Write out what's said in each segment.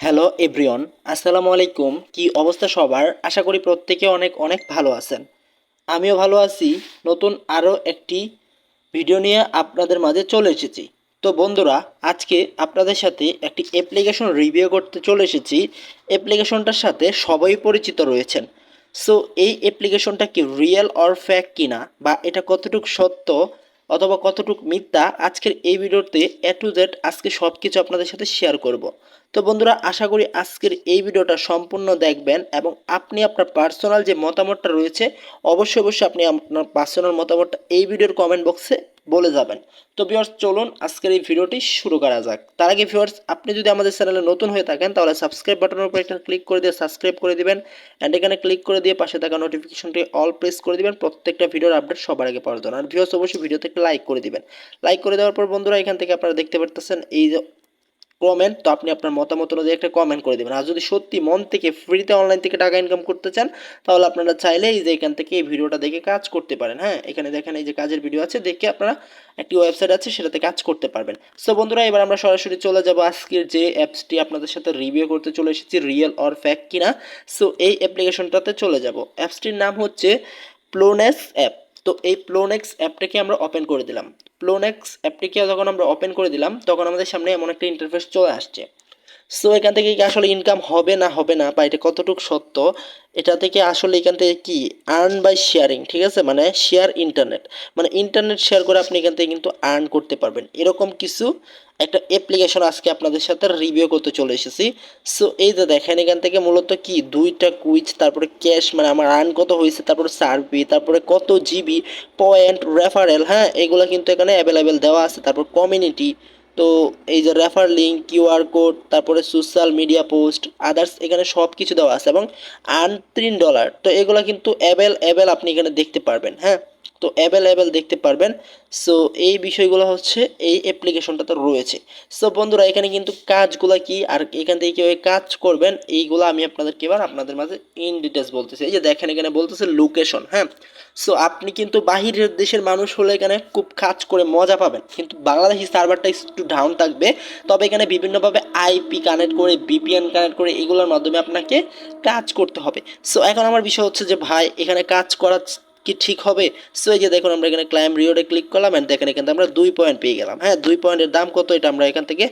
Hello everyone, আসসালামু আলাইকুম। কি অবস্থা সবার? আশা করি প্রত্যেকে অনেক অনেক ভালো আছেন। আমিও ভালো আছি। নতুন আরও একটি ভিডিও নিয়ে আপনাদের মাঝে চলে এসেছি। তো বন্ধুরা, আজকে আপনাদের সাথে একটি অ্যাপ্লিকেশন রিভিউ করতে চলে এসেছি। অ্যাপ্লিকেশনটার সাথে সবাই পরিচিত রয়েছেন। সো এই অ্যাপ্লিকেশনটা কি রিয়েল অর ফেক কিনা, বা এটা কতটুকু সত্য অথবা কতটুকু মিথ্যা, আজকের এই ভিডিওতে এ টু জেড আজকে সব কিছু আপনাদের সাথে শেয়ার করব। তো বন্ধুরা, আশা করি আজকের এই ভিডিওটা সম্পূর্ণ দেখবেন এবং আপনি আপনার পার্সোনাল যে মতামতটা রয়েছে অবশ্যই অবশ্যই আপনি আপনার পার্সোনাল মতামতটা এই ভিডিওর কমেন্ট বক্সে বলে যাবেন। তো ভিউয়ার্স, চলুন আজকের এই ভিডিওটি শুরু করা যাক। তার আগে ভিউয়ার্স, আপনি যদি আমাদের চ্যানেলে নতুন হয়ে থাকেন তাহলে সাবস্ক্রাইব বাটনের উপর একটা ক্লিক করে দিয়ে সাবস্ক্রাইব করে দিবেন, অ্যান্ড এখানে ক্লিক করে দিয়ে পাশে থাকা নোটিফিকেশনটি অল প্রেস করে দিবেন প্রত্যেকটা ভিডিওর আপডেট সবার আগে পাওয়ার জন্য। আর ভিউয়ার্স, অবশ্যই ভিডিওতে একটা লাইক করে দিবেন। লাইক করে দেওয়ার পর বন্ধুরা, এখান থেকে আপনারা দেখতে পারতেছেন এই যে কমেন্ট, তো আপনি আপনার মতামত অনুযায়ী একটা কমেন্ট করে দেবেন। আর যদি সত্যি মন থেকে ফ্রিতে অনলাইন থেকে টাকা ইনকাম করতে চান তাহলে আপনারা চাইলে এই যে এখান থেকে এই ভিডিওটা দেখে কাজ করতে পারেন। হ্যাঁ, এখানে দেখেন এই যে কাজের ভিডিও আছে, দেখে আপনারা একটি ওয়েবসাইট আছে সেটাতে কাজ করতে পারবেন। সো বন্ধুরা, এবার আমরা সরাসরি চলে যাব আজকের যে অ্যাপসটি আপনাদের সাথে রিভিউ করতে চলে এসেছি, রিয়েল অর ফ্যাক কিনা। সো এই অ্যাপ্লিকেশনটাতে চলে যাব। অ্যাপসটির নাম হচ্ছে প্লোনেক্স অ্যাপ। তো এই প্লোনেক্স অ্যাপটাকে আমরা ওপেন করে দিলাম। প্লোনেক্স অ্যাপটিকে যখন আমরা ওপেন করে দিলাম তখন আমাদের সামনে এমন একটা ইন্টারফেস চলে আসছে। সো এখান থেকে কি আসলে ইনকাম হবে না হবে না, বা এটা কতটুকু সত্য, এটা থেকে আসলে এখান থেকে কি আর্ন বাই শেয়ারিং, ঠিক আছে, মানে শেয়ার ইন্টারনেট, মানে ইন্টারনেট শেয়ার করে আপনি এখান থেকে কিন্তু আর্ন করতে পারবেন, এরকম কিছু একটা অ্যাপ্লিকেশন আজকে আপনাদের সাথে রিভিউ করতে চলে এসেছি। সো এই যে দেখেন, এখান থেকে মূলত কি দুইটা কুইজ, তারপরে ক্যাশ, মানে আমার আর্ন কত হয়েছে, তারপরে সার্ভি, তারপরে কত জিবি, পয়েন্ট, রেফারেল, হ্যাঁ এগুলো কিন্তু এখানে অ্যাভেলেবেল দেওয়া আছে। তারপর কমিউনিটি, তো এই যে রেফার লিঙ্ক, কিউআর কোড, তারপরে সোশ্যাল মিডিয়া পোস্ট, আদার্স, এখানে সব কিছু দেওয়া আছে এবং আর্ন $3। তো এগুলো কিন্তু অ্যাভেলেবেল আপনি এখানে দেখতে পারবেন। হ্যাঁ, তো অ্যাভেলেবেল দেখতে পারবেন। সো এই বিষয়গুলো হচ্ছে এই অ্যাপ্লিকেশনটাতে রয়েছে। সো বন্ধুরা, এখানে কিন্তু কাজগুলো কি আর এখান থেকে কীভাবে কাজ করবেন এইগুলো আমি আপনাদেরকে এবার আপনাদের মাঝে ইন ডিটেলস বলতেছি। এই যে দেখেন, এখানে বলতেছে লোকেশন। হ্যাঁ, সো আপনি কিন্তু বাহিরের দেশের মানুষ হলে এখানে খুব কাজ করে মজা পাবেন, কিন্তু বাংলাদেশি সার্ভারটা একটু ডাউন থাকবে। তবে এখানে বিভিন্নভাবে আইপি কানেক্ট করে, বিপিএন কানেক্ট করে এগুলোর মাধ্যমে আপনাকে কাজ করতে হবে। সো এখন আমার বিষয় হচ্ছে যে ভাই, এখানে কাজ করা কি ঠিক হবে? সো এই যে দেখুন, আমরা এখানে ক্লাইম রিওয়ার্ডে ক্লিক করলাম, এন্ড দেখেন এখানে আমরা 2 পয়েন্ট পেয়ে গেলাম। হ্যাঁ, 2 পয়েন্টের দাম কত এটা আমরা এখান থেকে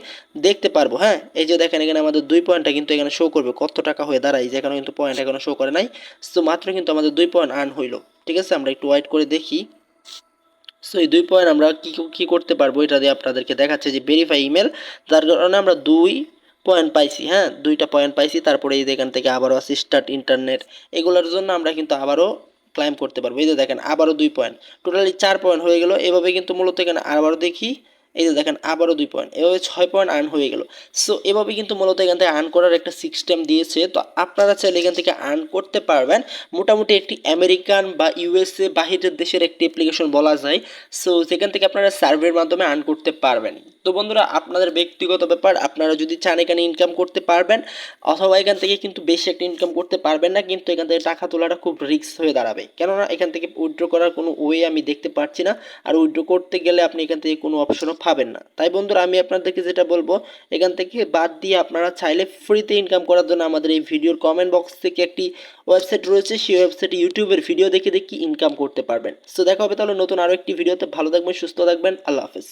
দেখতে পারবো। হ্যাঁ, এই যে দেখেন এখানে আমাদের 2 পয়েন্টটা কিন্তু এখানে শো করবে কত টাকা হয়ে দাঁড়ায়, যে এখানে কিন্তু পয়েন্ট এখনো শো করে নাই। সো মাত্র কিন্তু আমাদের 2 পয়েন্ট আর্ন হইলো। ঠিক আছে, আমরা একটু ওয়েট করে দেখি। সো এই 2 পয়েন্ট আমরা কি কি করতে পারবো এটা দিয়ে আপনাদেরকে দেখাচ্ছে যে ভেরিফাই ইমেল, যার কারণে আমরা 2 পয়েন্ট পাইছি। হ্যাঁ, 2টা পয়েন্ট পাইছি। তারপরে এই এখান থেকে আবারও আছে স্টার্ট ইন্টারনেট, এগুলোর জন্য আমরা কিন্তু আবারও ক্লাইম করতে পারবো। এই যে দেখেন আবারও 2 পয়েন্ট, টোটালি 4 পয়েন্ট হয়ে গেল। এভাবে কিন্তু মূলত এখানে আবারও দেখি, এই যে দেখেন আবারও 2 পয়েন্ট, এভাবে 6 পয়েন্ট আর্ন হয়ে গেল। সো এভাবে কিন্তু মূলত এখান থেকে আর্ন করার একটা সিস্টেম দিয়েছে। তো আপনারা চাইলে এখান থেকে আর্ন করতে পারবেন। মোটামুটি একটি আমেরিকান বা ইউএসএ বাহিরের দেশের একটি অ্যাপ্লিকেশন বলা যায়। সো সেখান থেকে আপনারা সার্ভের মাধ্যমে আর্ন করতে পারবেন। তো বন্ধুরা, আপনাদের ব্যক্তিগত ব্যাপার, আপনারা যদি চান এখানে ইনকাম করতে পারবেন, অথবা এখান থেকে কিন্তু বেশি একটা ইনকাম করতে পারবেন না, কিন্তু এখান থেকে টাকা তোলাটা খুব রিস্ক হয়ে দাঁড়াবে, কেননা এখান থেকে উইথড্র করার কোনো ওয়ে আমি দেখতে পাচ্ছি না। আর উইথড্র করতে গেলে আপনি এখান থেকে কোনো অপশনও পাবেন না। তাই বন্ধুরা, আমি আপনাদেরকে যেটা বলবো, এখান থেকে বাদ দিয়ে আপনারা চাইলে ফ্রিতে ইনকাম করার জন্য আমাদের এই ভিডিওর কমেন্ট বক্স থেকে একটি ওয়েবসাইট রয়েছে, সেই ওয়েবসাইটে ইউটিউবের ভিডিও দেখে দেখে ইনকাম করতে পারবেন। সো দেখা হবে তাহলে নতুন আরও একটি ভিডিওতে। ভালো থাকবেন, সুস্থ থাকবেন, আল্লাহ হাফেজ।